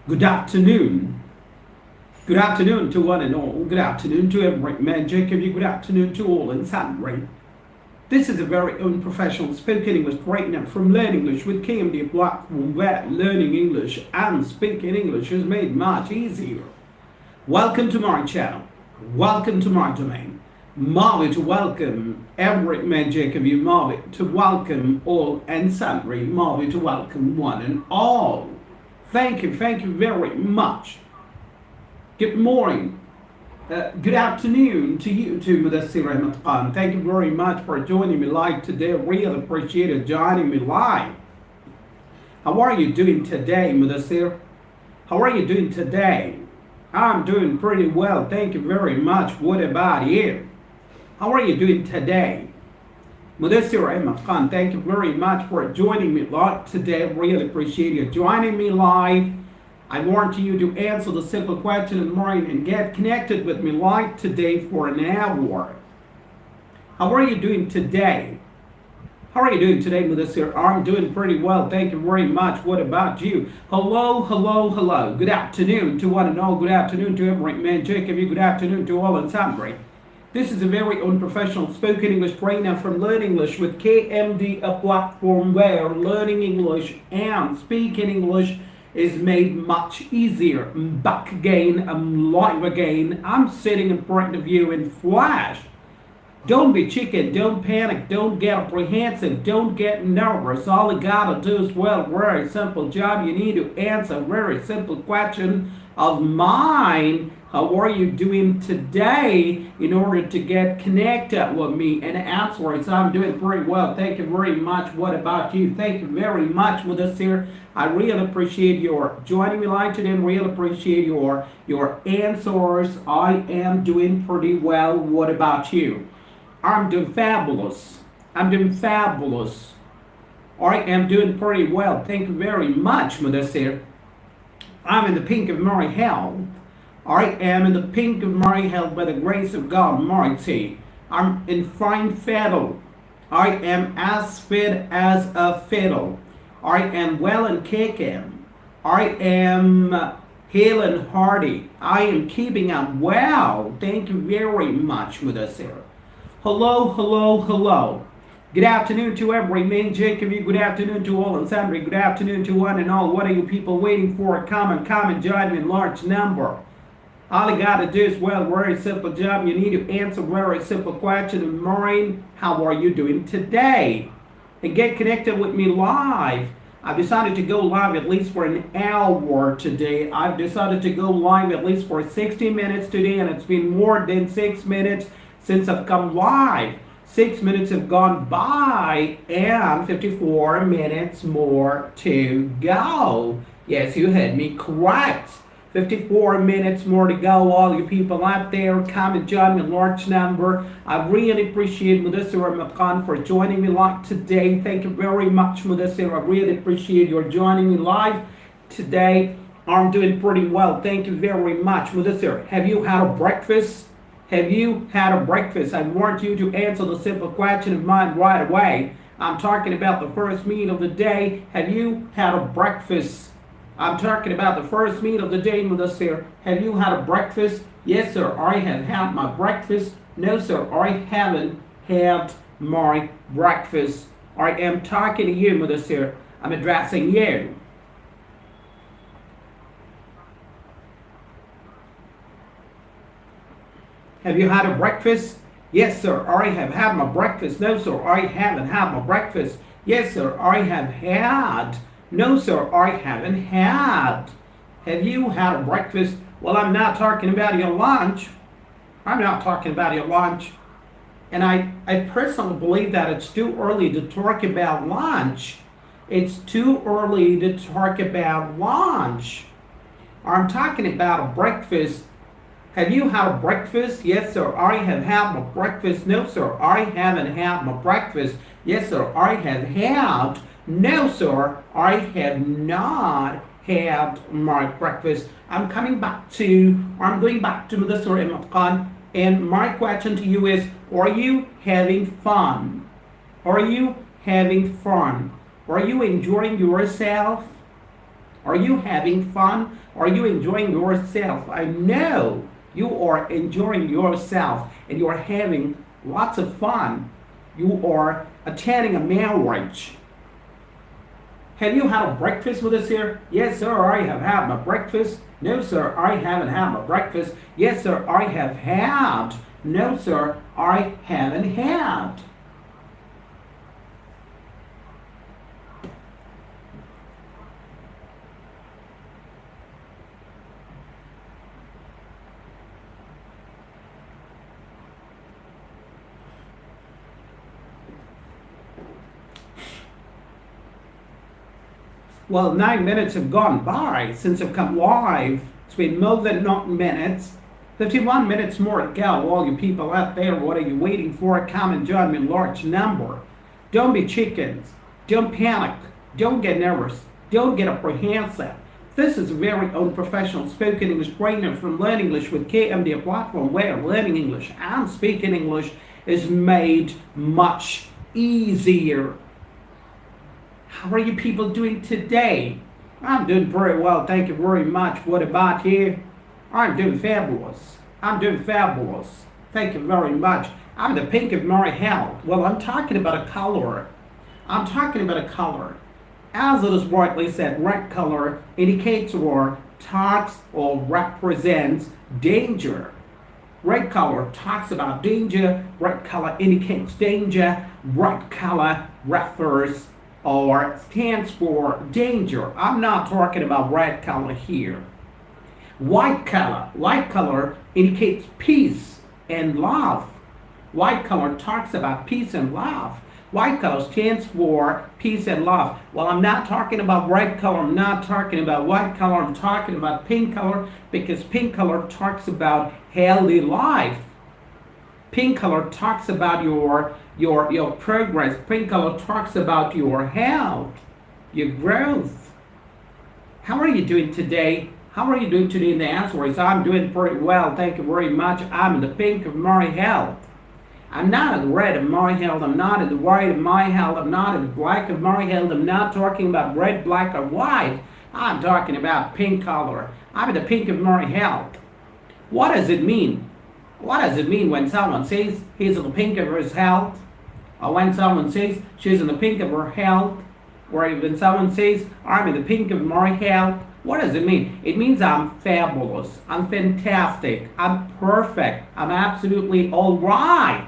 Good afternoon. Good afternoon to one and all. Good afternoon to every man, Jacob. Good afternoon to all in Sandray. This is a very unprofessional spoken English trainer from Learn English with KMD platform where learning English and speaking English is made much easier. Welcome to my channel. Welcome to my domain. Marvel to welcome every man, Jacob. Marvel to welcome all and Sandray. Marvel to welcome one and all. Thank you very much. Good morning. Good afternoon to you too, Mudassir Ahmed Khan. Thank you very much for joining me live today. Really appreciate it joining me live. How are you doing today, Mudassir? How are you doing today? I'm doing pretty well. Thank you very much. What about you? How are you doing today? Mudassir Ahmed Khan, thank you very much for joining me live today. Really appreciate you joining me live. I want you to answer the simple question in the morning and get connected with me live today for an hour. How are you doing today? How are you doing today, Mudassir? I'm doing pretty well. Thank you very much. What about you? Hello. Good afternoon to one and all. Good afternoon to every man, Jacob. Good afternoon to all in Sandray. This is a very unprofessional spoken English trainer from Learn English with KMD, a platform where learning English and speaking English is made much easier. I'm back again, I'm live again. I'm sitting in front of you in flash. Don't be chicken, don't panic, don't get apprehensive, don't get nervous. All you gotta do is, well, very simple job. You need to answer a very simple question of mine. How are you doing today in order to get connected with me and answer it? So I'm doing pretty well. Thank you very much. What about you? Thank you very much with us here. I really appreciate your joining me live today and really appreciate your answers. I am doing pretty well. What about you? I'm doing fabulous. I'm doing fabulous. I am doing pretty well. Thank you very much, Mudassir. I'm in the pink of my health. I am in the pink of my health by the grace of God Almighty. I'm in fine fettle. I am as fit as a fiddle. I am well and kicking. I am hale and hearty. I am keeping up well. Thank you very much, Mudassir. Hello. Good afternoon to every man, Jacob. Good afternoon to all and sundry. Good afternoon to one and all. What are you people waiting for? Come and join me in large number. All you gotta do is, well, very simple job. You need to answer very simple question of mine. How are you doing today? And get connected with me live. I've decided to go live at least for an hour today. I've decided to go live at least for 60 minutes today, and it's been more than 6 minutes since I've come live. 6 minutes have gone by and 54 minutes more to go. Yes, you heard me correct. 54 minutes more to go. All you people out there, come and join me in large number. I really appreciate Mudassir Ahmed Khan for joining me live today. Thank you very much, Mudassir. I really appreciate your joining me live today. I'm doing pretty well. Thank you very much, Mudassir. Have you had a breakfast? Have you had a breakfast? I want you to answer the simple question of mine right away. I'm talking about the first meal of the day. Have you had a breakfast? I'm talking about the first meal of the day, Mudassir. Have you had a breakfast? Yes, sir, I have had my breakfast. No, sir, I haven't had my breakfast? I am talking to you, Mother Sir. I'm addressing you. Have you had a breakfast? Yes, sir, I have had my breakfast. No, sir, I haven't had my breakfast. Yes, sir, I have had. No, sir, I haven't had. Have you had a breakfast? Well, I'm not talking about your lunch. I'm not talking about your lunch. And I personally believe that it's too early to talk about lunch. It's too early to talk about lunch. I'm talking about a breakfast. Have you had a breakfast? Yes, sir, I have had my breakfast. No, sir, I haven't had my breakfast. Yes, sir, I have had. No, sir, I have not had my breakfast. I'm going back to the story in Afghan. And my question to you is, are you having fun? Are you having fun? Are you enjoying yourself? Are you having fun? Are you enjoying yourself? I know you are enjoying yourself and you are having lots of fun. You are attending a marriage. Have you had a breakfast with us here? Yes, sir, I have had my breakfast. No, sir, I haven't had my breakfast. Yes, sir, I have had. No, sir, I haven't had. Well, 9 minutes have gone by since I've come live. It's been more than 9 minutes. 51 minutes more to go. All you people out there, what are you waiting for? Come and join me in large number. Don't be chickens. Don't panic. Don't get nervous. Don't get apprehensive. This is a very own professional spoken English trainer from Learn English with KMD, a platform where learning English and speaking English is made much easier. How are you people doing today? I'm doing very well, thank you very much. What about you? I'm doing fabulous. I'm doing fabulous. Thank you very much. I'm the pink of my health. Well, I'm talking about a color. I'm talking about a color. As it is rightly said, red color indicates or talks or represents danger. Red color talks about danger. Red color indicates danger. Red color refers or stands for danger. I'm not talking about red color here. White color indicates peace and love. White color talks about peace and love. White color stands for peace and love. Well, I'm not talking about red color. I'm not talking about white color. I'm talking about pink color because pink color talks about healthy life. Pink color talks about your progress. Pink color talks about your health, your growth. How are you doing today? How are you doing today? And the answer is I'm doing pretty well. Thank you very much. I'm in the pink of my health. I'm not in the red of my health. I'm not in the white of my health. I'm not in the black of my health. I'm not talking about red, black, or white. I'm talking about pink color. I'm in the pink of my health. What does it mean? What does it mean when someone says he's in the pink of his health? Or when someone says she's in the pink of her health? Or when someone says I'm in the pink of my health? What does it mean? It means I'm fabulous. I'm fantastic. I'm perfect. I'm absolutely all right.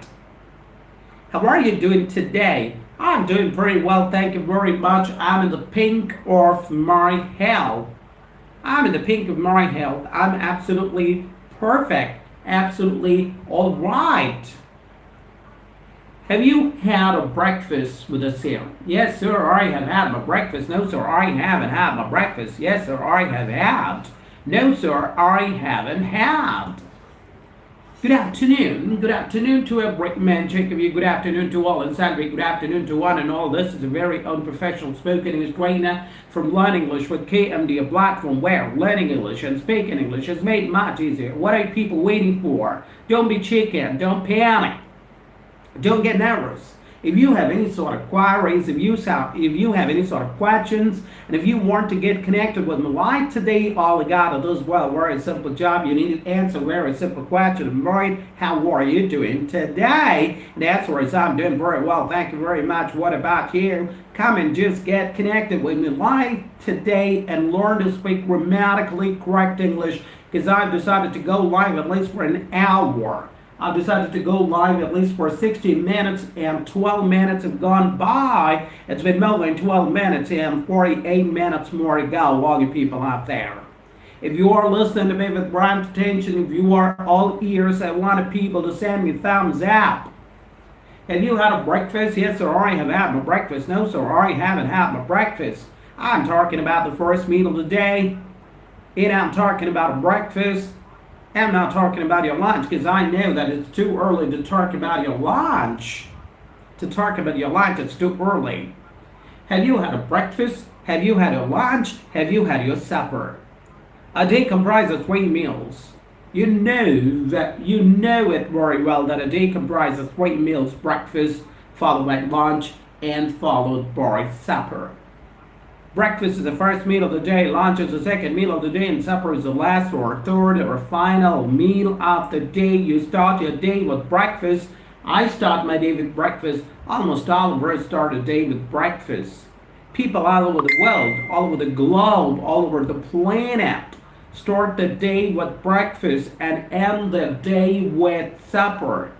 How are you doing today? I'm doing pretty well, thank you very much. I'm in the pink of my health. I'm in the pink of my health. I'm absolutely perfect. Absolutely all right. Have you had a breakfast with us here? Yes, sir, I have had my breakfast. No, sir, I haven't had my breakfast. Yes, sir, I have had. No, sir, I haven't had. Good afternoon. Good afternoon to every man, check of you. Good afternoon to all in Sandwich. Good afternoon to one and all. This is a very unprofessional spoken English trainer from Learn English with KMD, a platform where learning English and speaking English is made much easier. What are people waiting for? Don't be chicken. Don't panic. Don't get nervous. If you have any sort of queries, if you have any sort of questions, and if you want to get connected with me like today, all you gotta do is, well, very simple job. You need to answer a very simple question. Right, how are you doing today? And the answer is, I'm doing very well. Thank you very much. What about you? Come and just get connected with me live today and learn to speak grammatically correct English, because I've decided to go live at least for an hour. I've decided to go live at least for 16 minutes, and 12 minutes have gone by. It's been more than 12 minutes and 48 minutes more to go, all you people out there. If you are listening to me with rapt attention, if you are all ears, I want people to send me thumbs up. Have you had a breakfast? Yes, sir, I have had my breakfast. No, sir, I haven't had my breakfast. I'm talking about the first meal of the day, and I'm talking about a breakfast. I'm not talking about your lunch, because I know that it's too early to talk about your lunch. To talk about your lunch, it's too early. Have you had a breakfast? Have you had a lunch? Have you had your supper? A day comprises 3 meals. You know it very well that a day comprises 3 meals: breakfast, followed by lunch, and followed by supper. Breakfast is the first meal of the day, lunch is the second meal of the day, and supper is the last or third or final meal of the day. You start your day with breakfast. I start my day with breakfast. Almost all of us start a day with breakfast. People all over the world, all over the globe, all over the planet start the day with breakfast and end the day with supper.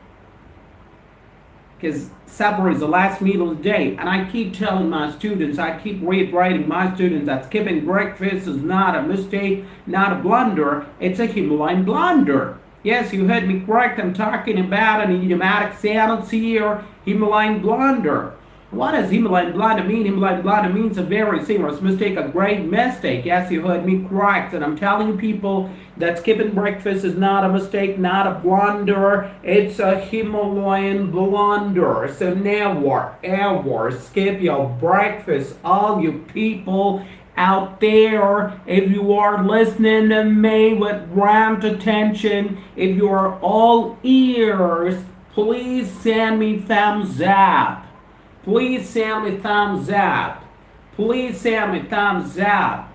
Because supper is the last meal of the day. And I keep telling my students, I keep reiterating my students that skipping breakfast is not a mistake, not a blunder, it's a Himalayan blunder. Yes, you heard me correct. I'm talking about an idiomatic sentence here, Himalayan blunder. What does Himalayan blunder mean? Himalayan blunder means a very serious mistake, a great mistake. Yes, you heard me correct. And I'm telling people that skipping breakfast is not a mistake, not a blunder. It's a Himalayan blunder. So never, ever skip your breakfast, all you people out there. If you are listening to me with rapt attention, if you are all ears, please send me thumbs up. Please send me thumbs up. Please send me thumbs up.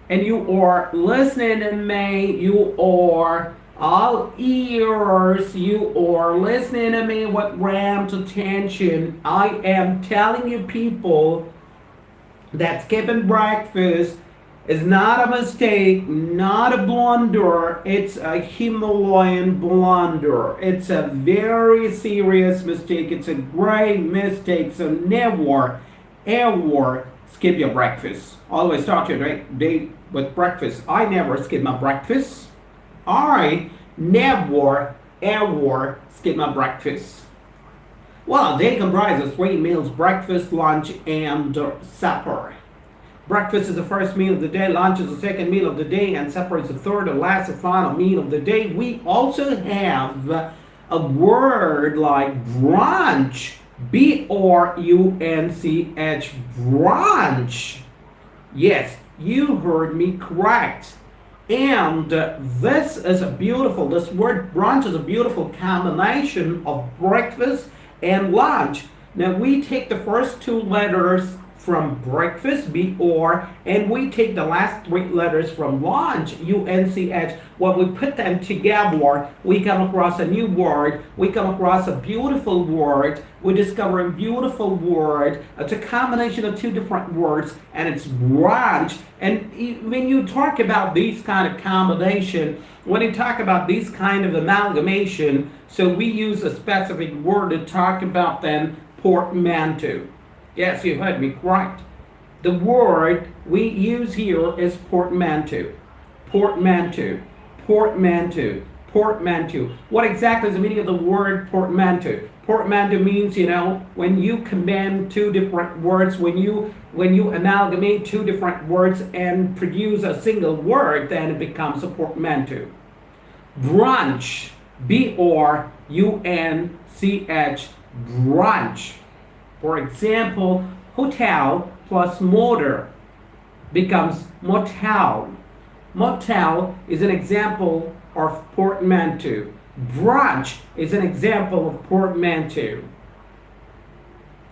And you are listening to me. You are all ears. You are listening to me with rapt attention. I am telling you people that skipping breakfast is not a mistake, not a blunder. It's a Himalayan blunder. It's a very serious mistake. It's a great mistake. So never, ever skip your breakfast. Always start your day with breakfast. I never skip my breakfast. I never, ever skip my breakfast. Well, a day comprises 3 meals: breakfast, lunch, and supper. Breakfast is the first meal of the day, lunch is the second meal of the day, and supper is the third and last and final meal of the day. We also have a word like brunch, B-R-U-N-C-H, brunch. Yes, you heard me correct. And this word brunch is a beautiful combination of breakfast and lunch. Now we take the first 2 letters from breakfast, B-R, and we take the last 3 letters from lunch, U-N-C-H. When we put them together, we come across a new word. We come across a beautiful word. We discover a beautiful word. It's a combination of 2 different words, and it's brunch. And when you talk about these kind of combination, when you talk about these kind of amalgamation, so we use a specific word to talk about then, portmanteau. Yes, you heard me correct. The word we use here is portmanteau. Portmanteau. Portmanteau. Portmanteau. What exactly is the meaning of the word portmanteau? Portmanteau means, when you combine 2 different words, when you amalgamate 2 different words and produce a single word, then it becomes a portmanteau. Brunch. B-R-U-N-C-H. Brunch. For example, hotel plus motor becomes motel. Motel is an example of portmanteau. Brunch is an example of portmanteau.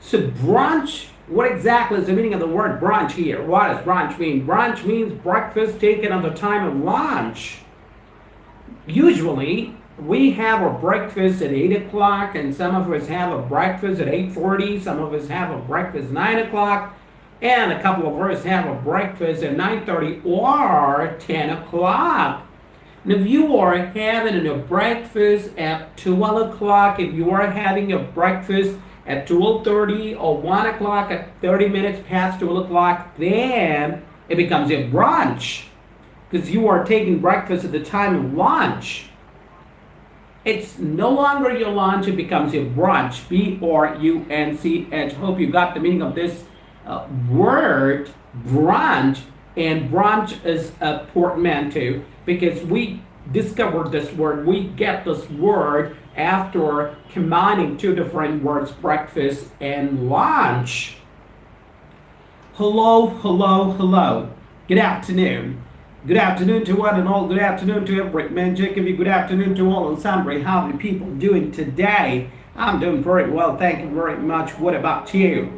So brunch, what exactly is the meaning of the word brunch here? What does brunch mean? Brunch means breakfast taken at the time of lunch. Usually, we have a breakfast at 8 o'clock, and some of us have a breakfast at 8:30. Some of us have a breakfast 9 o'clock, and a couple of us have a breakfast at 9:30 or 10 o'clock. And if you are having a breakfast at 12 o'clock, if you are having a breakfast at 12:30 or 1 o'clock at 30 minutes past 12 o'clock, then it becomes a brunch because you are taking breakfast at the time of lunch. It's no longer your lunch, it becomes your brunch. B-R-U-N-C-H. Hope you got the meaning of this word, brunch. And brunch is a portmanteau because we discovered this word, we get this word after combining two different words, breakfast and lunch. Hello, hello, hello. Good afternoon. Good afternoon to one and all. Good afternoon to every man, Jacob. Good afternoon to all and sundry. How are the people doing today? I'm doing very well. Thank you very much. What about you?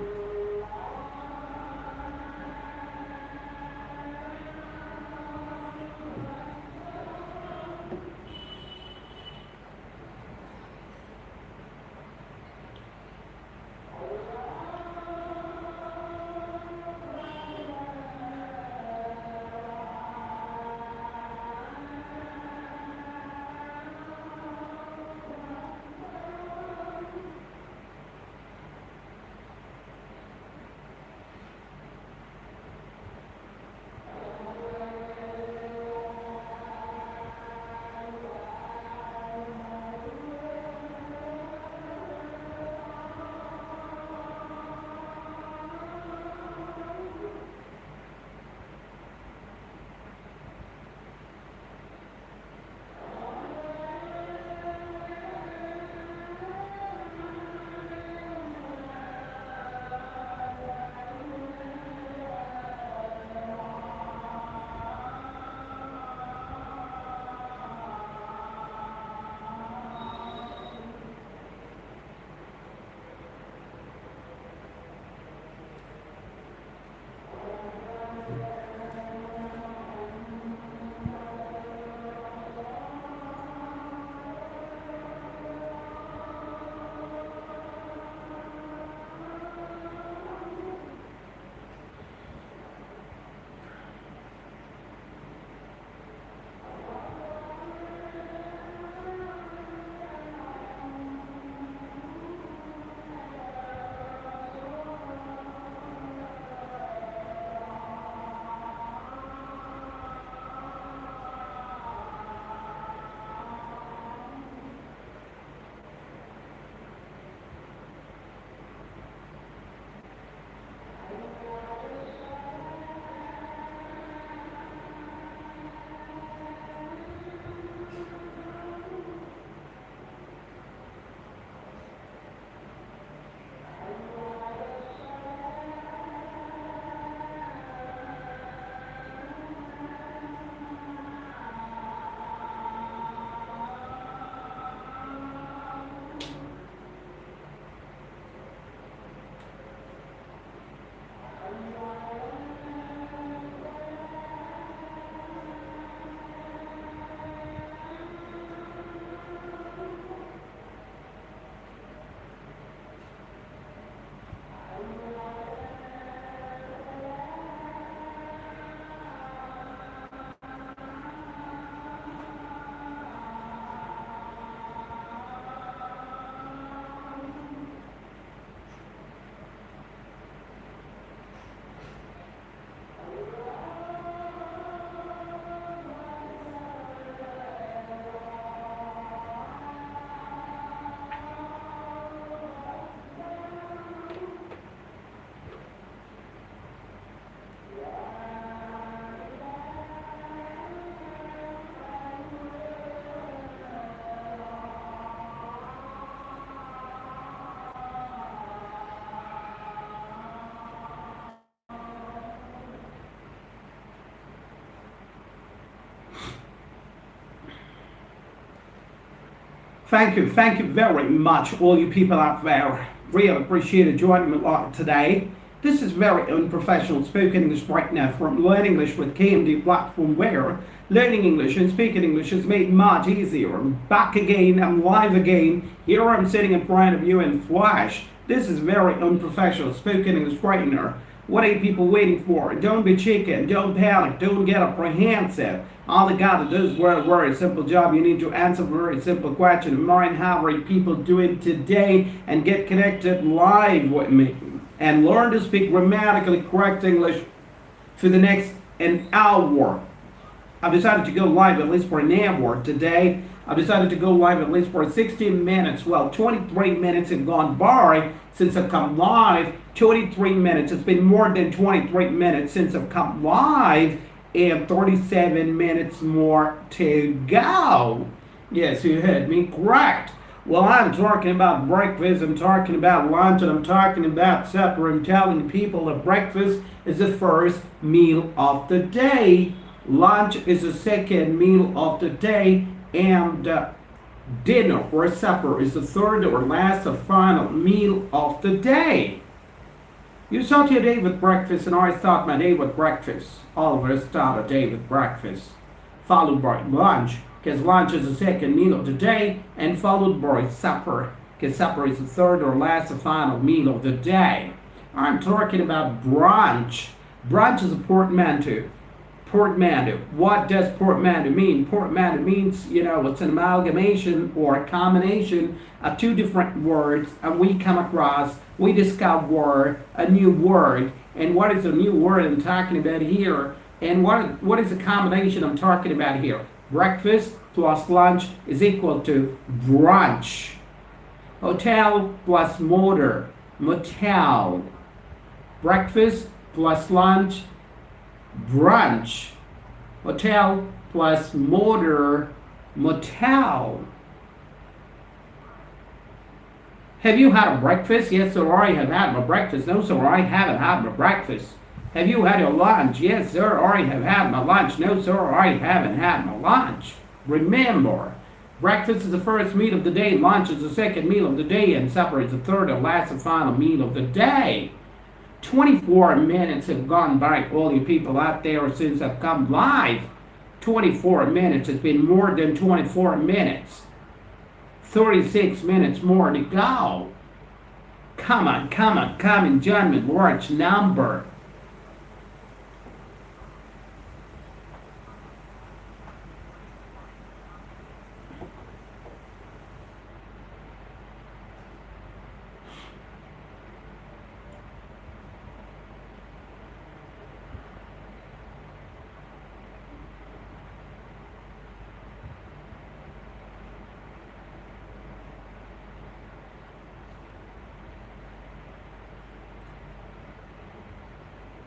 Thank you very much, all you people out there. Really appreciate you joining me today. This is very unprofessional spoken English right now from Learn English with KMD platform where learning English and speaking English is made much easier. I'm back again, I'm live again. Here I'm sitting in front of you in flash. This is very unprofessional spoken English right now. What are people waiting for? Don't be chicken, don't panic, don't get apprehensive. All you gotta do is work a very simple job. You need to answer a very simple question. Mind how are people doing today and get connected live with me and learn to speak grammatically correct English for the next an hour. I've decided to go live at least for an hour today. I've decided to go live at least for 16 minutes. Well, 23 minutes have gone by since I've come live. 23 minutes. It's been more than 23 minutes since I've come live, and 37 minutes more to go. Yes, you heard me correct. Well, I'm talking about breakfast, I'm talking about lunch, and I'm talking about supper. I'm telling people that breakfast is the first meal of the day. Lunch is the second meal of the day, and dinner or supper is the third or last or final meal of the day. You start your day with breakfast, and I start my day with breakfast. All of us start a day with breakfast, followed by lunch, because lunch is the second meal of the day, and followed by supper, because supper is the third or last or final meal of the day. I'm talking about brunch. Brunch is a portmanteau. Portmanteau. What does portmanteau mean? Portmanteau means, it's an amalgamation or a combination of two different words, and we discover a new word. And what is the new word I'm talking about here? And what is the combination I'm talking about here? Breakfast plus lunch is equal to brunch. Hotel plus motor, motel. Breakfast plus lunch, brunch. Hotel plus motor, motel. Have you had a breakfast? Yes, sir, I have had my breakfast. No, sir, I haven't had my breakfast. Have you had your lunch? Yes, sir, I have had my lunch. No, sir, I haven't had my lunch. Remember, breakfast is the first meal of the day, lunch is the second meal of the day, and supper is the third or last and final meal of the day. 24 minutes have gone by, all you people out there, since I've come live. 24 minutes. It's been more than 24 minutes. 36 minutes more to go. Come on, join me, large number.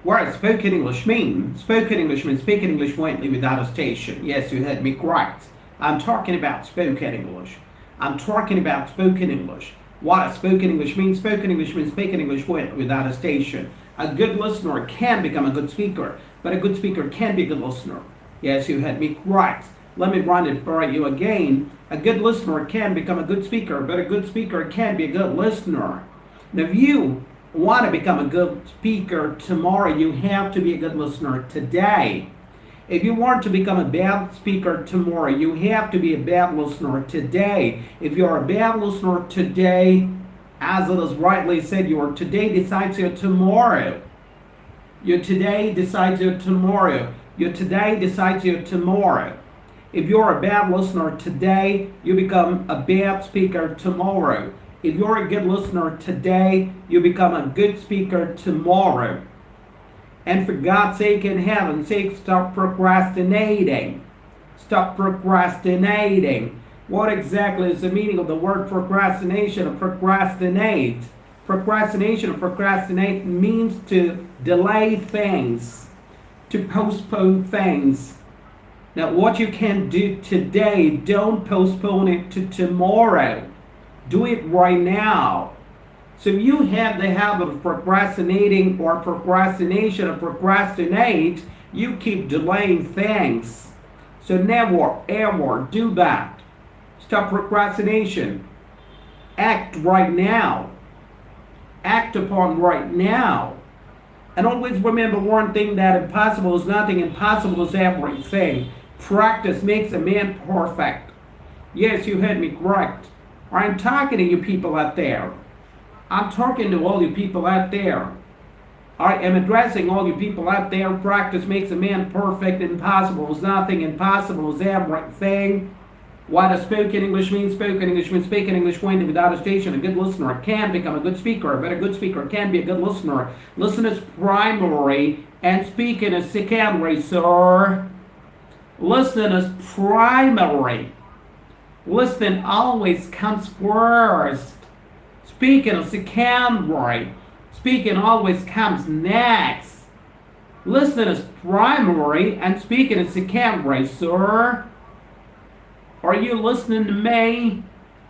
What does spoken English mean? Spoken English means speaking English fluently without a station. Yes, you heard me correct. I'm talking about spoken English. I'm talking about spoken English. What does spoken English mean? Spoken English means speaking English fluently without a station. A good listener can become a good speaker, but a good speaker can be a good listener. Yes, you heard me correct. Let me run it for you again. A good listener can become a good speaker, but a good speaker can be a good listener. Now, if you want to become a good speaker tomorrow, you have to be a good listener today. If you want to become a bad speaker tomorrow, you have to be a bad listener today. If you're a bad listener today, as it is rightly said, your today decides your tomorrow. Your today decides your tomorrow. Your today decides your tomorrow. If you're a bad listener today, you become a bad speaker tomorrow. If you're a good listener today, you become a good speaker tomorrow. And for God's sake and heaven's sake, stop procrastinating. Stop procrastinating. What exactly is the meaning of the word procrastination or procrastinate? Procrastination or procrastinate means to delay things, to postpone things. Now, what you can do today, don't postpone it to tomorrow. Do it right now. So if you have the habit of procrastinating or procrastination or procrastinate, you keep delaying things. So never, ever do that. Stop procrastination. Act right now. act upon right now. And always remember one thing, that impossible is nothing, impossible is everything. Practice makes a man perfect. Yes, you heard me correct. I'm talking to you people out there. I'm talking to all you people out there. I am addressing all you people out there. Practice makes a man perfect. Impossible is nothing, impossible is everything. What does spoken English mean? Spoken English means speaking English fluently without hesitation. A good listener can become a good speaker, but a good speaker can be a good listener. Listen is primary and speaking is secondary, sir. Listen is primary. Listening always comes first. Speaking is secondary. Speaking always comes next. Listening is primary and speaking is secondary, sir. Are you listening to me?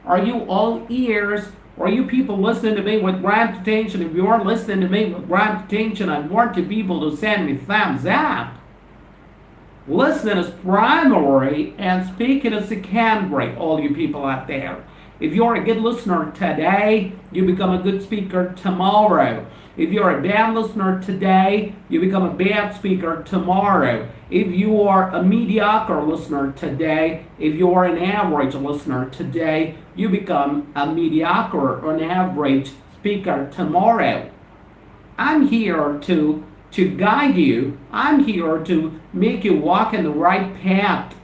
Are you all ears? Are you people listening to me with rapt attention? If you are listening to me with rapt attention, I want you people to send me thumbs up. Listening is primary and speaking is secondary, all you people out there. If you're a good listener today, you become a good speaker tomorrow. If you're a bad listener today, you become a bad speaker tomorrow. If you are a mediocre listener today, if you are an average listener today, you become a mediocre or an average speaker tomorrow. I'm here to guide you. I'm here to make you walk in the right path.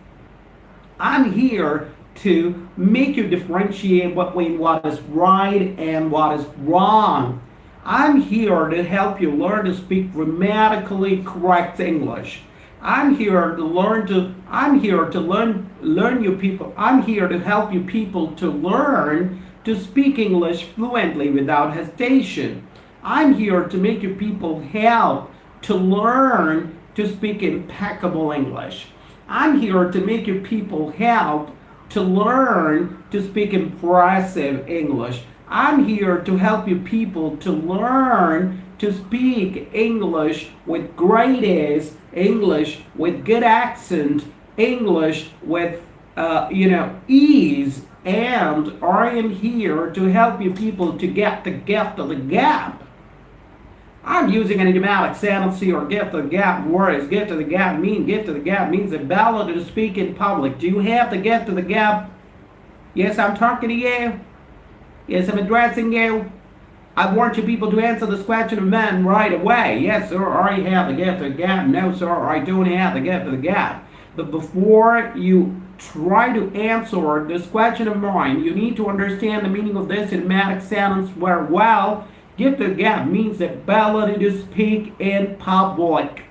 I'm here to make you differentiate between what is right and what is wrong. I'm here to help you learn to speak grammatically correct English. I'm here to learn you people. I'm here to help you people to learn to speak English fluently without hesitation. I'm here to make you people help to learn to speak impeccable English. I'm here to make you people help to learn to speak impressive English. I'm here to help you people to learn to speak English with great ease, English with good accent, English with ease, and I am here to help you people to get the gift of the gap. I'm using an idiomatic sentence here, or gift of the gap. Words, gift of the gap means ability to speak in public. Do you have the gift of the gap? Yes, I'm talking to you. Yes, I'm addressing you. I want you people to answer this question of men right away. Yes, sir, I have the gift of the gap. No, sir, I don't have the gift of the gap. But before you try to answer this question of mine, you need to understand the meaning of this idiomatic sentence very well. Gift of the gap means the ability to speak in public.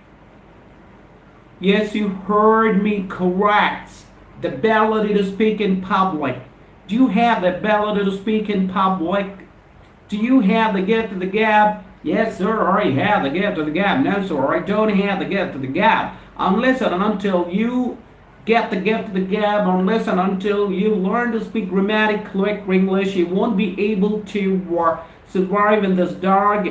Yes, you heard me correct. The ability to speak in public. Do you have the ability to speak in public? Do you have the gift of the gap? Yes, sir, I have the gift of the gap. No, sir, I don't have the gift of the gap. Unless and until you get the gift of the gap, unless and until you learn to speak grammatically correct English, you won't be able to survive in this dark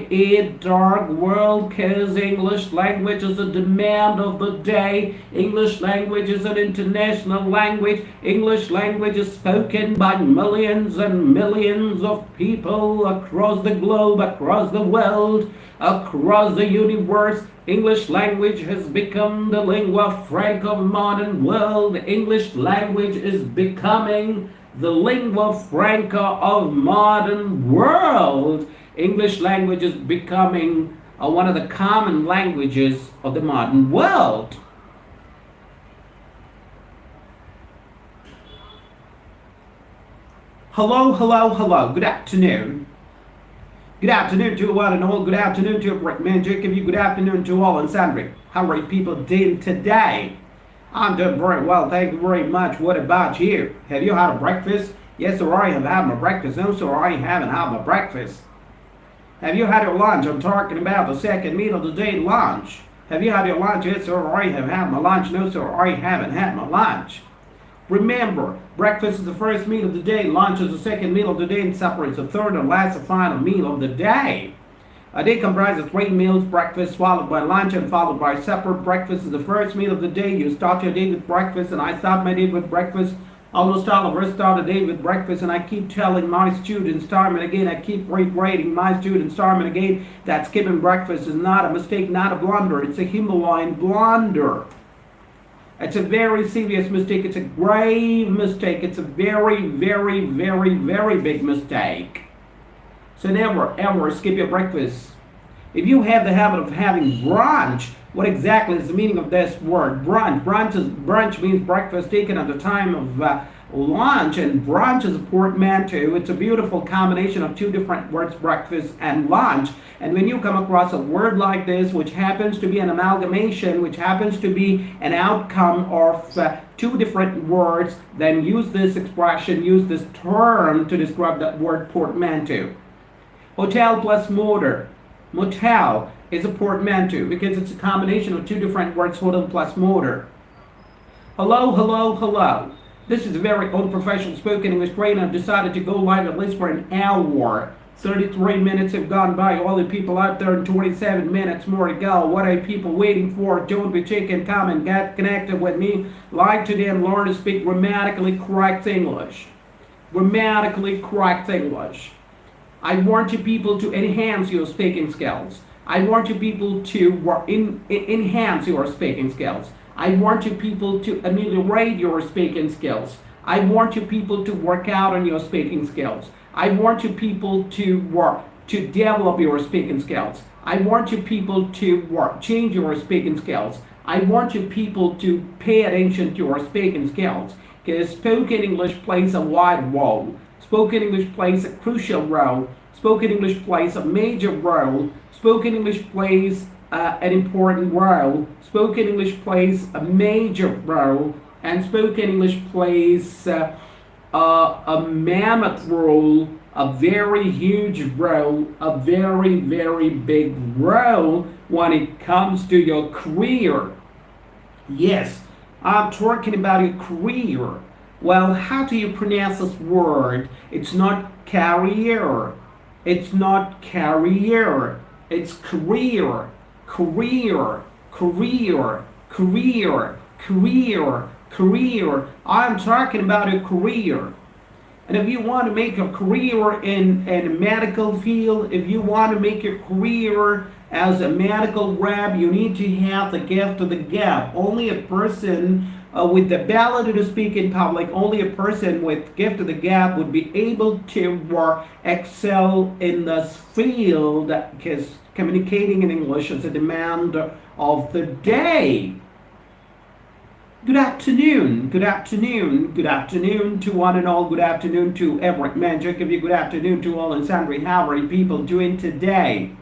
world, because English language is a demand of the day. English language is an international language. English language is spoken by millions and millions of people across the globe, across the world, across the universe. English language has become the lingua franca of modern world. English language is becoming the lingua franca of modern world. English language is becoming one of the common languages of the modern world. Hello, hello, hello. Good afternoon. Good afternoon to one and all. Good afternoon to man Jacob. Good afternoon to all and sundry. How are you people doing today? I'm doing very well, thank you very much. What about you? Have you had a breakfast? Yes, sir, I have had my breakfast. No, sir, I haven't had my breakfast. Have you had your lunch? I'm talking about the second meal of the day, lunch. Have you had your lunch? Yes, sir, I have had my lunch. No, sir, I haven't had my lunch. Remember, breakfast is the first meal of the day, lunch is the second meal of the day, and supper is the third and last and final meal of the day. A day comprises 3 meals: breakfast followed by lunch and followed by supper. Breakfast is the first meal of the day. You start your day with breakfast, and I start my day with breakfast. Almost all of us start a day with breakfast, and I keep telling my students time and again, I keep reiterating my students time and again that skipping breakfast is not a mistake, not a blunder. It's a Himalayan blunder. It's a very serious mistake. It's a grave mistake. It's a very, very, very, very big mistake. So never, ever skip your breakfast. If you have the habit of having brunch, what exactly is the meaning of this word? Brunch. Brunch means breakfast taken at the time of lunch, and brunch is a portmanteau. It's a beautiful combination of two different words, breakfast and lunch. And when you come across a word like this, which happens to be an amalgamation, which happens to be an outcome of two different words, then use this expression, use this term to describe that word, portmanteau. Hotel plus motor. Motel is a portmanteau because it's a combination of two different words, hotel plus motor. Hello, hello, hello. This is a very unprofessional spoken English trainer. I've decided to go live at least for an hour. 33 minutes have gone by. All the people out there in 27 minutes more to go. What are people waiting for? Don't be chicken. Come and get connected with me. Like today and learn to speak grammatically correct English. Grammatically correct English. I want you people to enhance your speaking skills. I want you people to enhance your speaking skills. I want you people to ameliorate your speaking skills. I want you people to work out on your speaking skills. I want you people to work to develop your speaking skills. I want you people to change your speaking skills. I want you people to pay attention to your speaking skills, because spoken English plays a wide role. Spoken English plays a crucial role. Spoken English plays a major role. Spoken English plays an important role. Spoken English plays a major role. And spoken English plays a mammoth role, a very huge role, a very, very big role when it comes to your career. Yes, I'm talking about your career. Well, how do you pronounce this word? It's not career. It's not career. It's career. Career. Career. Career. Career. Career. I'm talking about a career. And if you want to make a career in a medical field, if you want to make your career as a medical rep, you need to have the gift of the gab. Only a person with the ability to speak in public, only a person with gift of the gab would be able to excel in this field, because communicating in English is a demand of the day. Good afternoon, good afternoon, good afternoon to one and all. Good afternoon to every man. Jacob, good afternoon to all and sundry. How are you people doing today?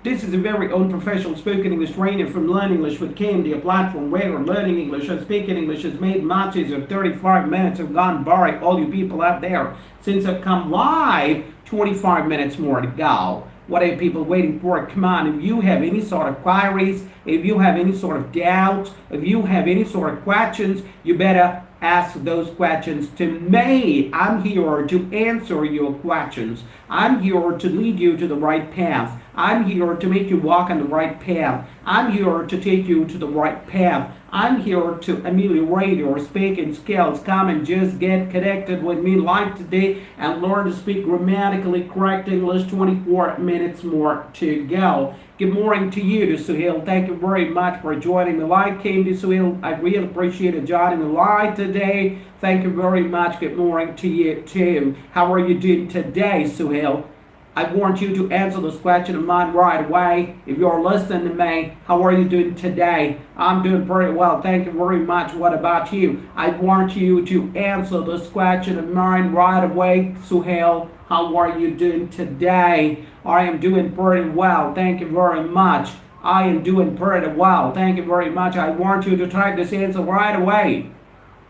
This is a very unprofessional spoken English trainer from Learn English with KMD, a platform where learning English and speaking English is made much easier. 35 minutes have gone by, all you people out there. Since I've come live, 25 minutes more to go. What are people waiting for? Come on, if you have any sort of queries, if you have any sort of doubts, if you have any sort of questions, you better ask those questions to me. I'm here to answer your questions. I'm here to lead you to the right path. I'm here to make you walk on the right path. I'm here to take you to the right path. I'm here to ameliorate your speaking skills. Come and just get connected with me live today and learn to speak grammatically correct English. 24 minutes more to go. Good morning to you, Suhail. Thank you very much for joining me live. KMD Suhail, I really appreciate it joining me live today. Thank you very much. Good morning to you too. How are you doing today, Suhail? I want you to answer this question of mine right away. If you're listening to me, how are you doing today? I'm doing pretty well. Thank you very much. What about you? I want you to answer this question of mine right away. Suhail, how are you doing today? I am doing pretty well. Thank you very much. I am doing pretty well. Thank you very much. I want you to type this answer right away.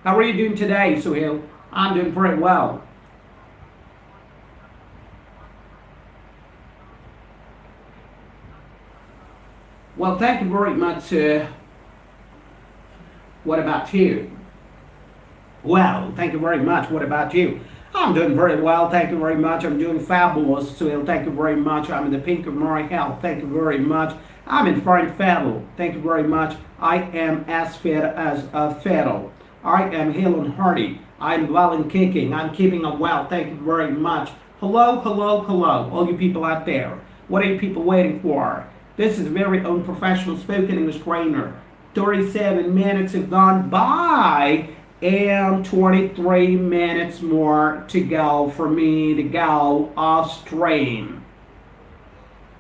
How are you doing today, Suhail? I'm doing pretty well. Well, thank you very much. What about you? Well, thank you very much. What about you? I'm doing very well. Thank you very much. I'm doing fabulous. So thank you very much. I'm in the pink of my health. Thank you very much. I'm in fine fettle. Thank you very much. I am as fit as a fiddle. I am hale and hearty. I'm well and kicking. I'm keeping up well. Thank you very much. Hello, hello, hello, all you people out there. What are you people waiting for? This is a very own professional spoken English trainer. 37 minutes have gone by and 23 minutes more to go for me to go off stream.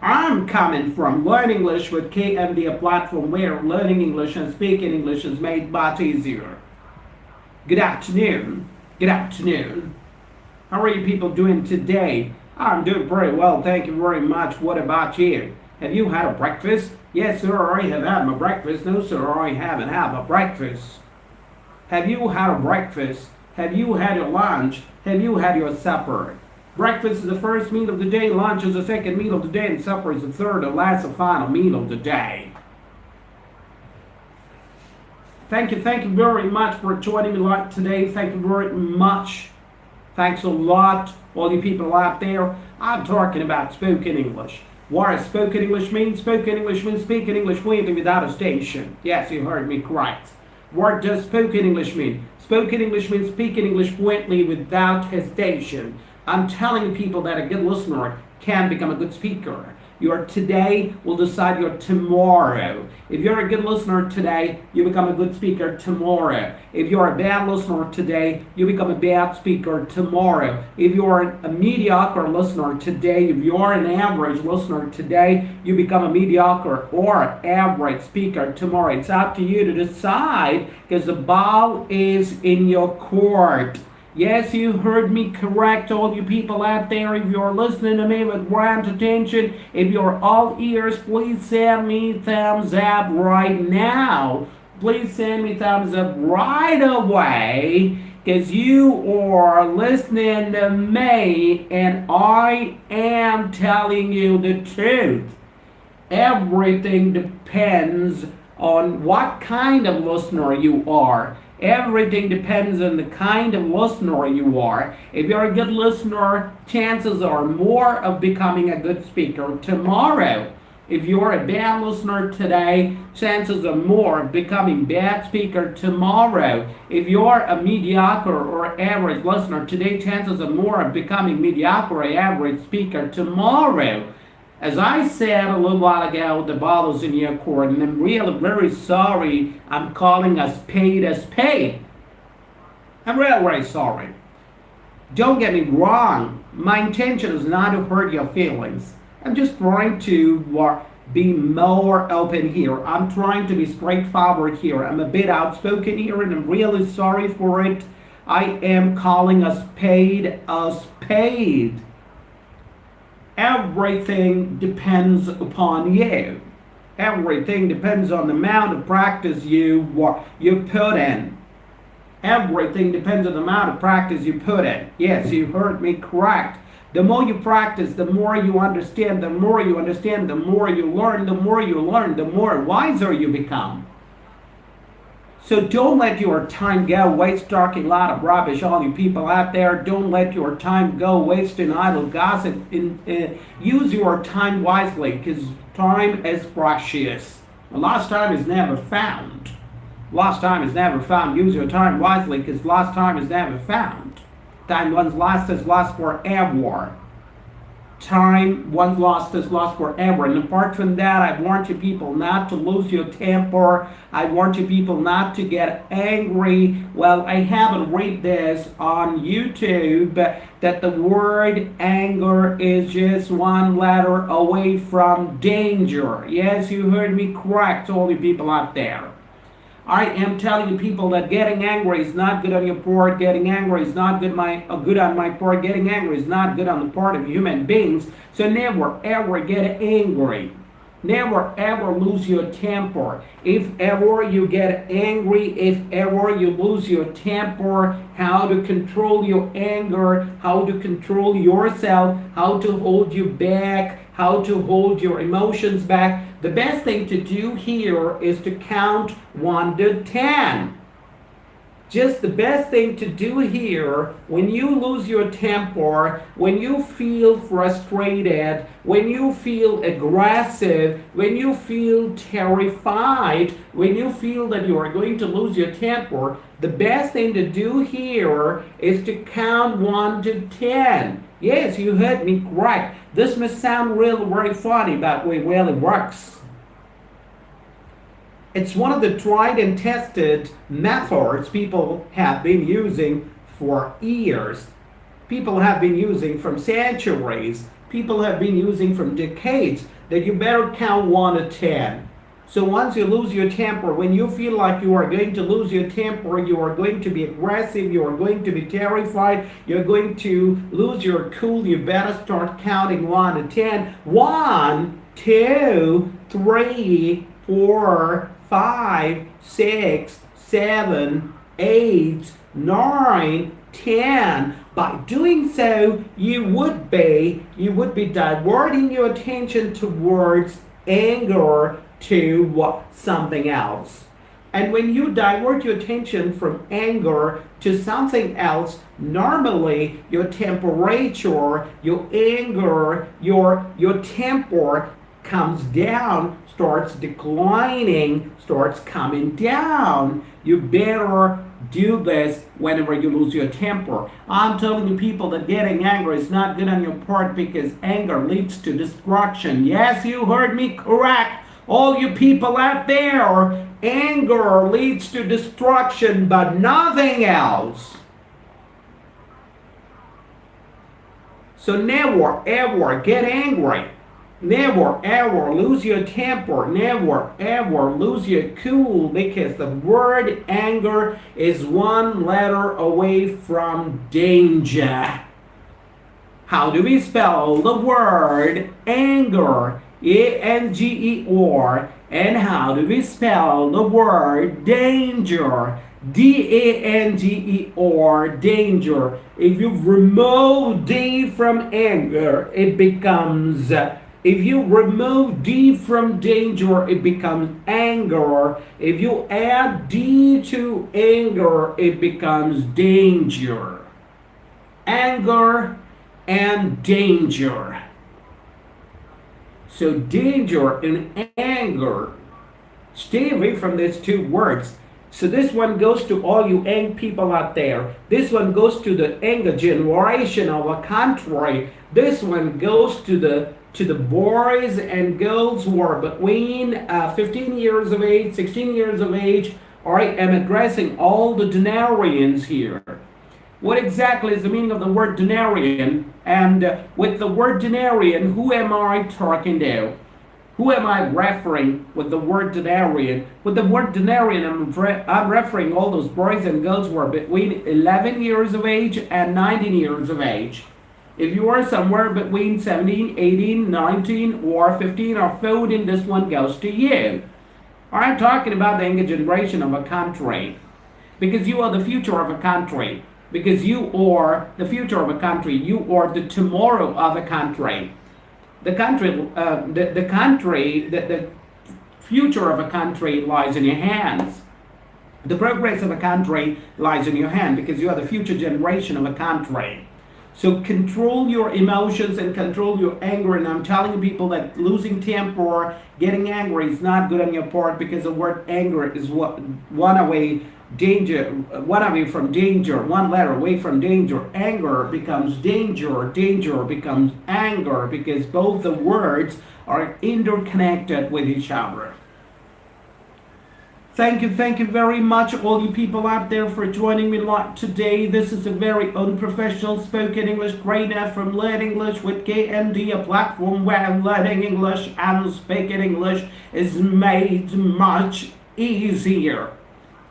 I'm coming from Learn English with KMD, a platform where learning English and speaking English is made much easier. Good afternoon. Good afternoon. How are you people doing today? I'm doing pretty well, thank you very much. What about you? Have you had a breakfast? Yes, sir, I have had my breakfast. No, sir, I haven't had my breakfast. Have you had a breakfast? Have you had your lunch? Have you had your supper? Breakfast is the first meal of the day, lunch is the second meal of the day, and supper is the third and last and final meal of the day. Thank you very much for joining me today. Thank you very much. Thanks a lot, all you people out there. I'm talking about spoken English. What does spoken English mean? Spoken English means speaking English fluently without hesitation. Yes, you heard me correct. What does spoken English mean? Spoken English means speaking English fluently without hesitation. I'm telling people that a good listener can become a good speaker. Your today will decide your tomorrow. If you're a good listener today, you become a good speaker tomorrow. If you're a bad listener today, you become a bad speaker tomorrow. If you're a mediocre listener today, if you're an average listener today, you become a mediocre or average speaker tomorrow. It's up to you to decide because the ball is in your court. Yes, you heard me correct, all you people out there. If you're listening to me with rapt attention, if you're all ears, please send me thumbs up right now. Please send me thumbs up right away, because you are listening to me, and I am telling you the truth. Everything depends on what kind of listener you are. Everything depends on the kind of listener you are. If you're a good listener, chances are more of becoming a good speaker tomorrow. If you're a bad listener today, chances are more of becoming bad speaker tomorrow. If you're a mediocre or average listener today, chances are more of becoming mediocre or average speaker tomorrow. As I said a little while ago, the ball is in your court, and I'm really very sorry I'm calling us paid as paid. I'm really very sorry. Don't get me wrong. My intention is not to hurt your feelings. I'm just trying to be more open here. I'm trying to be straightforward here. I'm a bit outspoken here, and I'm really sorry for it. I am calling us paid as paid. Everything depends upon you. Everything depends on the amount of practice you put in. Everything depends on the amount of practice you put in. Yes, you heard me correct. The more you practice, the more you understand. The more you understand, the more you learn. The more you learn, the more wiser you become. So don't let your time go waste talking a lot of rubbish, all you people out there. Don't let your time go waste in idle gossip. Use your time wisely, because time is precious. Lost time is never found. Lost time is never found. Use your time wisely, because lost time is never found. Time once lost is lost forever. Time once lost is lost forever. And apart from that, I want you people not to lose your temper. I want you people not to get angry. Well, I haven't read this on YouTube that the word anger is just one letter away from danger. Yes, you heard me correct, all you people out there. I am telling you people that getting angry is not good on your part. Getting angry is not good on my part. Getting angry is not good on the part of human beings. So never ever get angry. Never ever lose your temper. If ever you get angry, if ever you lose your temper, how to control your anger, how to control yourself, how to hold you back, how to hold your emotions back. The best thing to do here is to count 1 to 10. Just the best thing to do here when you lose your temper, when you feel frustrated, when you feel aggressive, when you feel terrified, when you feel that you are going to lose your temper, the best thing to do here is to count 1 to 10. Yes, you heard me correct. This may sound really very funny, but it really works. It's one of the tried and tested methods people have been using for years. People have been using from centuries. People have been using from decades that you better count 1 to 10. So once you lose your temper, when you feel like you are going to lose your temper, you are going to be aggressive, you are going to be terrified, you're going to lose your cool, you better start counting 1 to 10. 1, 2, 3, 4, 5, 6, 7, 8, 9, 10. By doing so, you would be diverting your attention towards anger to something else. And when you divert your attention from anger to something else, normally your temperature, your anger, your temper comes down, starts declining, starts coming down. You better do this whenever you lose your temper. I'm telling you people that getting angry is not good on your part because anger leads to destruction. Yes, you heard me correct. All you people out there, anger leads to destruction, but nothing else. So never ever get angry. Never ever lose your temper. Never ever lose your cool, because the word anger is 1 letter away from danger. How do we spell the word anger? A-N-G-E-R. And how do we spell the word danger? D-A-N-G-E-R, danger. If you remove D from anger, it becomes, if you remove D from danger, it becomes anger. If you add D to anger, it becomes danger. Anger and danger. So danger and anger, stay away from these 2 words. So this one goes to all you young people out there. This one goes to the younger generation of a country. This one goes to the boys and girls who are between 15 years of age, 16 years of age. All right, I'm addressing all the denarians here. What exactly is the meaning of the word denarian? And with the word denarian, who am I talking to? Who am I referring with the word denarian? With the word denarian, I'm referring all those boys and girls who are between 11 years of age and 19 years of age. If you are somewhere between 17, 18, 19, or 15 or 14, this one goes to you. I'm talking about the younger generation of a country. Because you are the future of a country. Because you are the future of a country. You are the tomorrow of a country. The future of a country lies in your hands. The progress of a country lies in your hand because you are the future generation of a country. So control your emotions and control your anger. And I'm telling people that losing temper, getting angry is not good on your part, because the word anger is one away from danger, 1 letter away from danger. Anger becomes danger, danger becomes anger, because both the words are interconnected with each other. Thank you very much, all you people out there, for joining me today. This is a very unprofessional spoken English trainer from Learn English with KMD, a platform where learning English and speaking English is made much easier.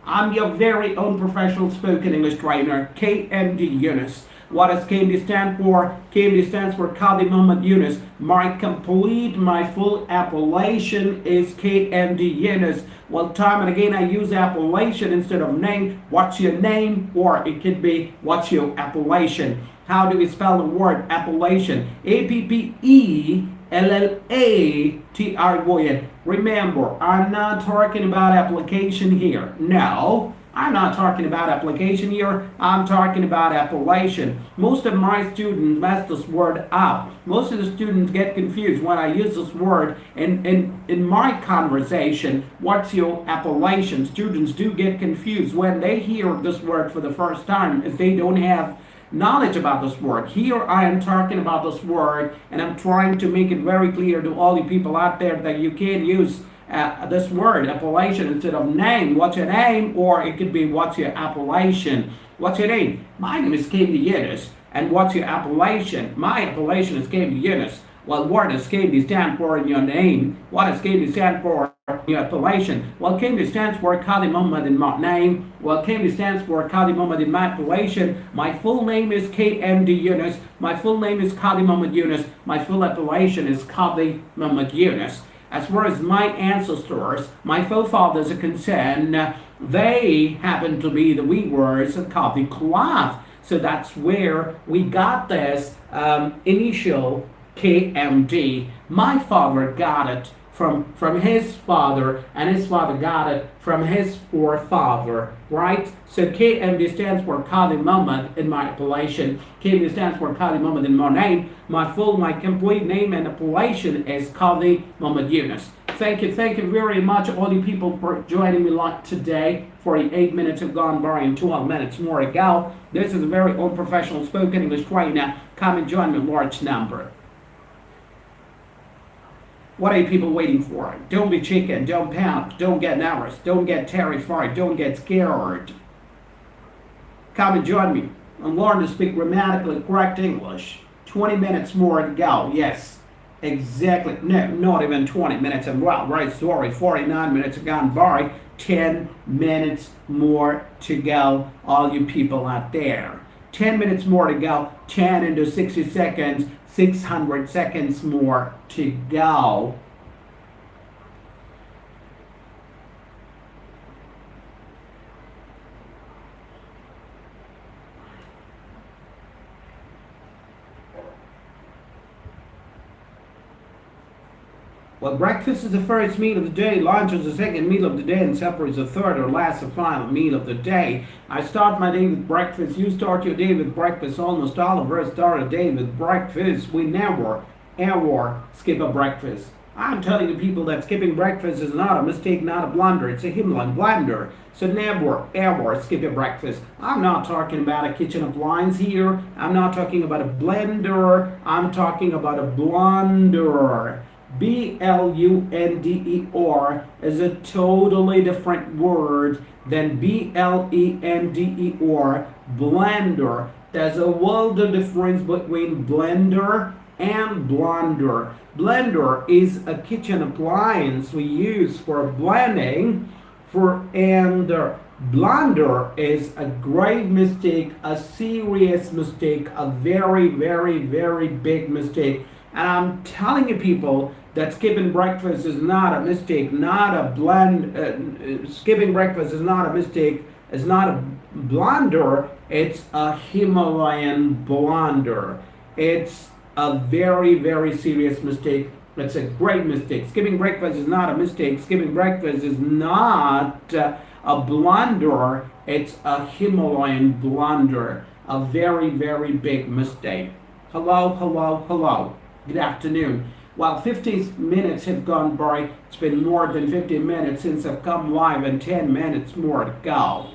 I'm your very own professional spoken English trainer, KMD.Enhance. What does KMD stand for? KMD stands for Kadi Muhammad Yunus. My full appellation is KMD.Enhance. Well, time and again I use appellation instead of name. What's your name? Or it could be, what's your appellation? How do we spell the word appellation? A-P-P-E-L-L-A-T-I-O-N. Remember, I'm not talking about application here. No, I'm not talking about application here, I'm talking about appellation. Most of my students mess this word up. Most of the students get confused when I use this word in my conversation. What's your appellation? Students do get confused when they hear this word for the first time, as they don't have knowledge about this word. Here I am talking about this word, and I'm trying to make it very clear to all you people out there that you can use this word appellation instead of name. What's your name? Or it could be what's your appellation. What's your name? My name is KMD.Enhance. And what's your appellation? My appellation is KMD.Enhance. Well, what does KMD stand for in your name? What does KMD stand for in your appellation? Well, KMD stands for Kali Muhammad in my name. Well, KMD stands for Kali Muhammad in my appellation. My full name is KMD.Enhance. My full name is Kali Muhammad Yunus. My full appellation is Kali Muhammad Yunus. As far as my ancestors, my forefathers are concerned, they happen to be the weavers of Kavi cloth. So that's where we got this initial KMD. My father got it from his father, and his father got it from his forefather, right? So KMD stands for Kali Muhammad in my appellation. KMD stands for Kali Muhammad in my name. My complete name and appellation is Kali Muhammad Yunus. Thank you very much, all you people, for joining me today. 48 minutes have gone by and 12 minutes more to go. This is a very unprofessional spoken English trainer. Come and join me in large number. What are you people waiting for? Don't be chicken, don't panic, don't get nervous, don't get terrified, don't get scared. Come and join me and learn to speak grammatically correct English. 20 minutes more to go. Yes, exactly. No, not even 20 minutes. I'm right, sorry. 49 minutes have gone by. 10 minutes more to go, all you people out there. 10 minutes more to go. 10 into 60 seconds. 600 seconds more to go. Well, breakfast is the first meal of the day, lunch is the second meal of the day, and supper is the third or last and final meal of the day. I start my day with breakfast. You start your day with breakfast. Almost all of us start a day with breakfast. We never, ever skip a breakfast. I'm telling you people that skipping breakfast is not a mistake, not a blunder. It's a Himalayan blunder. So never, ever skip a breakfast. I'm not talking about a kitchen appliance here. I'm not talking about a blender. I'm talking about a blunder. BLUNDER is a totally different word than BLENDER, blender. There's a world of difference between blender and blunder. Blender is a kitchen appliance we use for blending, and blunder is a grave mistake, a serious mistake, a very, very, very big mistake. And I'm telling you people that skipping breakfast is not a mistake, not a skipping breakfast is not a mistake, it's not a blunder, it's a Himalayan blunder. It's a very, very serious mistake. It's a great mistake. Skipping breakfast is not a mistake. Skipping breakfast is not a blunder, it's a Himalayan blunder. A very, very big mistake. Hello, hello, hello. Good afternoon. Well, 50 minutes have gone by. It's been more than 50 minutes since I've come live, and 10 minutes more to go.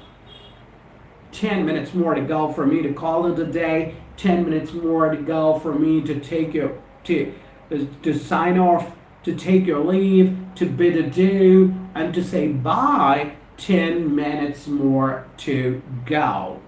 10 minutes more to go for me to call it a day. 10 minutes more to go for me to take your to sign off, to take your leave, to bid adieu, and to say bye. 10 minutes more to go.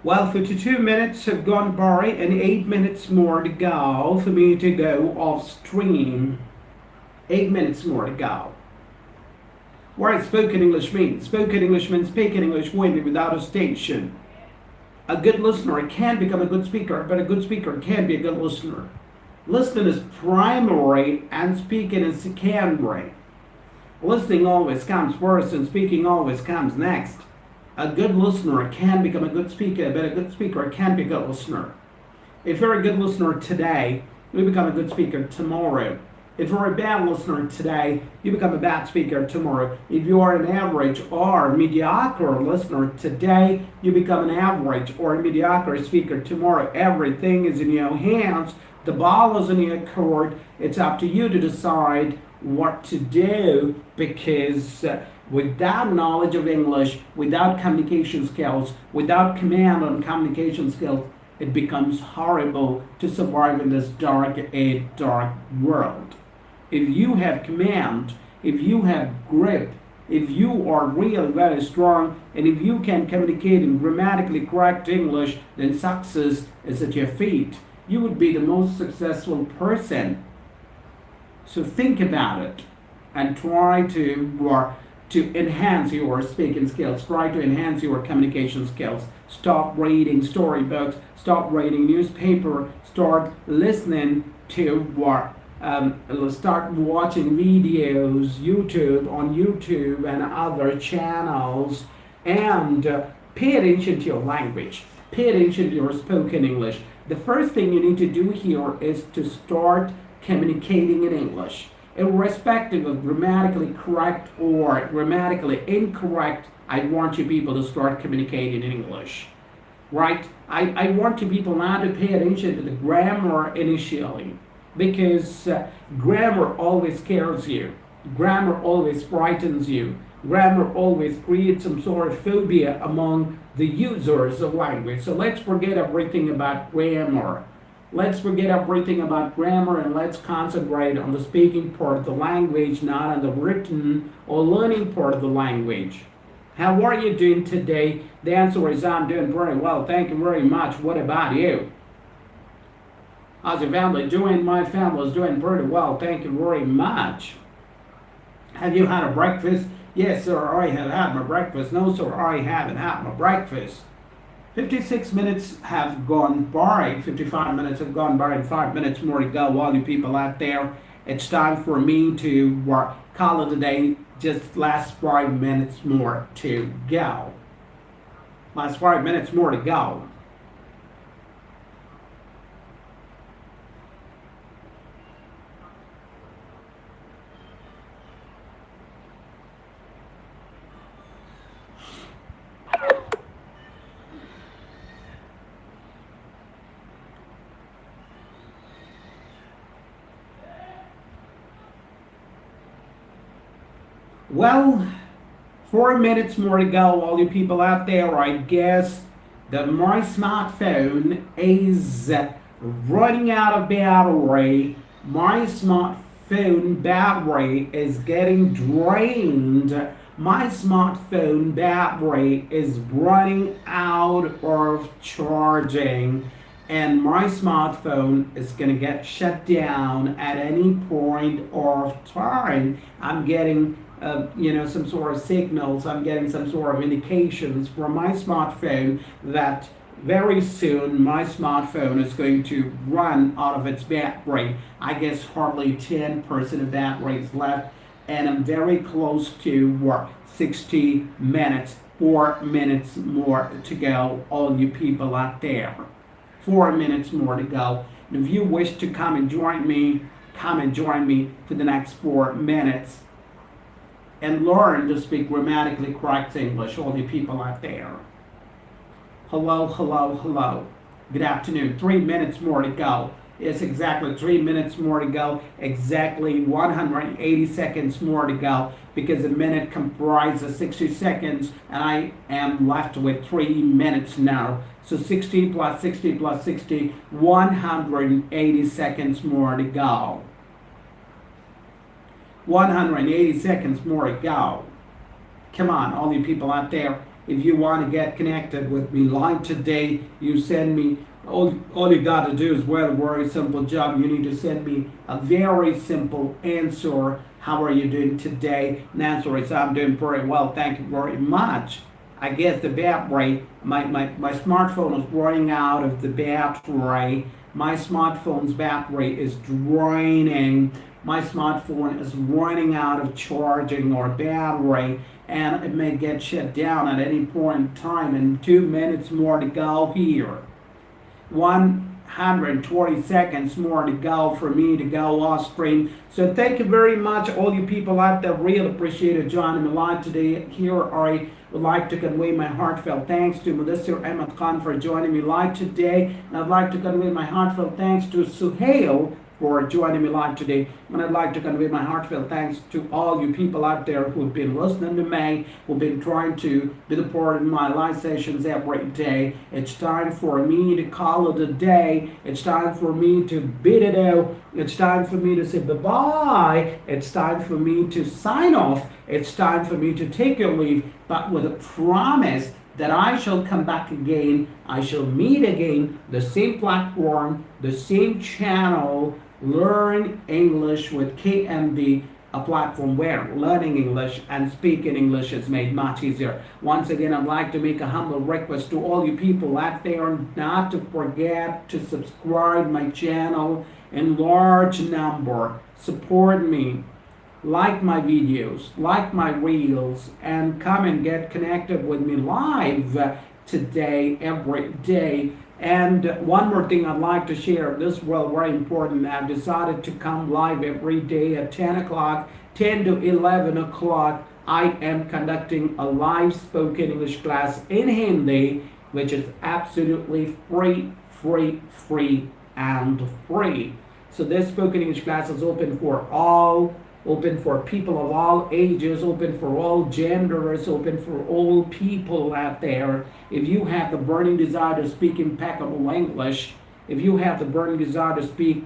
Well, 52 minutes have gone by and 8 minutes more to go for me to go off stream. 8 minutes more to go. What does spoken English mean? Spoken English means speaking English with me without a station. A good listener can become a good speaker, but a good speaker can be a good listener. Listening is primary and speaking is secondary. Listening always comes first and speaking always comes next. A good listener can become a good speaker, but a good speaker can be a good listener. If you're a good listener today, you become a good speaker tomorrow. If you're a bad listener today, you become a bad speaker tomorrow. If you are an average or mediocre listener today, you become an average or a mediocre speaker tomorrow. Everything is in your hands. The ball is in your court. It's up to you to decide what to do, because without knowledge of English, without communication skills, without command on communication skills, it becomes horrible to survive in this dark world. If you have command, if you have grip, if you are really very strong, and if you can communicate in grammatically correct English, then success is at your feet. You would be the most successful person. So think about it and try to enhance your speaking skills. Try to enhance your communication skills. Stop reading storybooks. Stop reading newspaper. Start listening to start watching videos, on YouTube and other channels, and pay attention to your language. Pay attention to your spoken English. The first thing you need to do here is to start communicating in English. Irrespective of grammatically correct or grammatically incorrect, I want you people to start communicating in English. Right? I want you people now to pay attention to the grammar initially, because grammar always scares you. Grammar always frightens you. Grammar always creates some sort of phobia among the users of language. So let's forget everything about grammar. Let's forget everything about grammar and let's concentrate on the speaking part of the language, not on the written or learning part of the language. How are you doing today? The answer is I'm doing very well. Thank you very much. What about you? How's your family doing? My family is doing pretty well. Thank you very much. Have you had a breakfast? Yes, sir, I have had my breakfast. No, sir, I haven't had my breakfast. 56 minutes have gone by. 55 minutes have gone by and 5 minutes more to go. All you people out there, it's time for me to call it a day. Just last 5 minutes more to go. Last 5 minutes more to go. Well, 4 minutes more to go, all you people out there. I guess that my smartphone is running out of battery. My smartphone battery is getting drained. My smartphone battery is running out of charging. And my smartphone is going to get shut down at any point of time. I'm getting some sort of signals, I'm getting some sort of indications from my smartphone that very soon my smartphone is going to run out of its battery. I guess hardly 10% of battery is left, and I'm very close to 60 minutes, 4 minutes more to go, all you people out there. 4 minutes more to go. And if you wish to come and join me for the next 4 minutes and learn to speak grammatically correct English, all you people out there. Hello, hello, hello. Good afternoon. 3 minutes more to go. It's exactly 3 minutes more to go. Exactly 180 seconds more to go, because a minute comprises 60 seconds, and I am left with 3 minutes now. So 60 plus 60 plus 60, 180 seconds more to go. 180 seconds more to go. Come on, all you people out there. If you want to get connected with me live today, you send me, all you got to do is, well, very simple job. You need to send me a very simple answer. How are you doing today? And answer is, I'm doing very well. Thank you very much. I guess the battery, my smartphone is running out of the battery. My smartphone's battery is draining. My smartphone is running out of charging or battery, and it may get shut down at any point in time. And 2 minutes more to go here. 120 seconds more to go for me to go off stream. So thank you very much, all you people out there. Really appreciate it joining me live today. Here I would like to convey my heartfelt thanks to Mudassir Ahmed Khan for joining me live today. And I'd like to convey my heartfelt thanks to Suhail for joining me live today. And I'd like to convey my heartfelt thanks to all you people out there who've been listening to me, who've been trying to be the part of my live sessions every day. It's time for me to call it a day. It's time for me to bid it out. It's time for me to say bye-bye. It's time for me to sign off. It's time for me to take a leave, but with a promise that I shall come back again. I shall meet again, the same platform, the same channel, Learn English with KMD, a platform where learning English and speaking English is made much easier. Once again, I'd like to make a humble request to all you people out there not to forget to subscribe my channel in large number. Support me. Like my videos, like my reels, and come and get connected with me live today, every day. And one more thing I'd like to share, this is very important. I've decided to come live every day at 10 o'clock, 10 to 11 o'clock. I am conducting a live spoken English class in Hindi, which is absolutely free, and free. So this spoken English class is open for all, open for people of all ages, open for all genders, open for all people out there. If you have the burning desire to speak impeccable English, if you have the burning desire to speak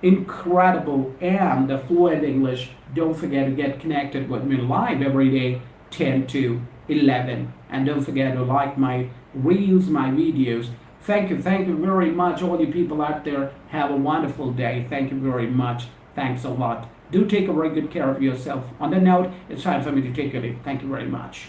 incredible and fluent English, don't forget to get connected with me live every day, 10 to 11. And don't forget to like my reels, my videos. Thank you very much, all you people out there. Have a wonderful day. Thank you very much. Thanks a lot. Do take a very good care of yourself. On that note, it's time for me to take a leave. Thank you very much.